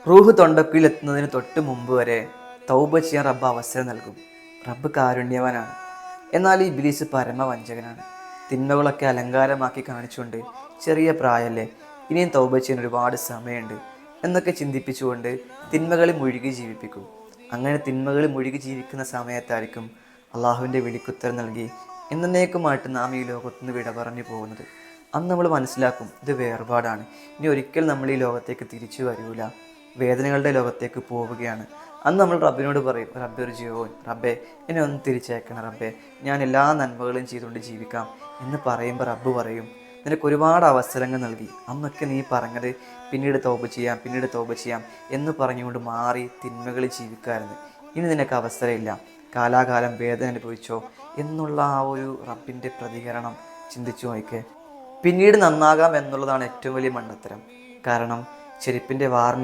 റൂഹ് തൊണ്ടക്കുയിൽ എത്തുന്നതിന് തൊട്ട് മുമ്പ് വരെ തൗബ ചെയ്യാൻ റബ്ബ് അവസരം നൽകും. റബ്ബ് കാരുണ്യവാനാണ്. എന്നാൽ ഈ ഇബ്ലീസ് പരമവഞ്ചകനാണ്. തിന്മകളൊക്കെ അലങ്കാരമാക്കി കാണിച്ചുകൊണ്ട് ചെറിയ പ്രായമല്ലേ, ഇനിയും തൗബ ചെയ്യാൻ ഒരുപാട് സമയമുണ്ട് എന്നൊക്കെ ചിന്തിപ്പിച്ചുകൊണ്ട് തിന്മകളിൽ മുഴുകി ജീവിപ്പിക്കും. അങ്ങനെ തിന്മകളിൽ മുഴുകി ജീവിക്കുന്ന സമയത്തായിരിക്കും അള്ളാഹുവിൻ്റെ വിളിക്കുത്തരം നൽകി എന്നേക്കുമായിട്ട് നാം ഈ ലോകത്തുനിന്ന് വിട പറഞ്ഞു പോകുന്നത്. അന്ന് നമ്മൾ മനസ്സിലാക്കും ഇത് വേർപാടാണ്, ഇനി ഒരിക്കൽ നമ്മൾ ഈ ലോകത്തേക്ക് തിരിച്ചു വരൂല, വേദനകളുടെ ലോകത്തേക്ക് പോവുകയാണ്. അന്ന് നമ്മൾ റബ്ബിനോട് പറയും, റബ്ബെ ഒരു ജീവൻ, റബ്ബെ എന്നെ ഒന്ന് തിരിച്ചയക്കണം, റബ്ബെ ഞാൻ എല്ലാ നന്മകളും ചെയ്തുകൊണ്ട് ജീവിക്കാം എന്ന് പറയുമ്പോൾ റബ്ബ് പറയും, നിനക്ക് ഒരുപാട് അവസരങ്ങൾ നൽകി, അന്നൊക്കെ നീ പറഞ്ഞത് പിന്നീട് തൗബ ചെയ്യാം എന്ന് പറഞ്ഞുകൊണ്ട് മാറി തിന്മകളിൽ ജീവിക്കാറുണ്ട്. ഇനി നിനക്ക് അവസരമില്ല, കാലാകാലം വേദന അനുഭവിച്ചോ എന്നുള്ള ആ ഒരു റബ്ബിൻ്റെ പ്രതികരണം ചിന്തിച്ചു നോക്കേ. പിന്നീട് നന്നാകാം എന്നുള്ളതാണ് ഏറ്റവും വലിയ മണ്ടത്തരം. കാരണം ചെരുപ്പിൻ്റെ വാറിന്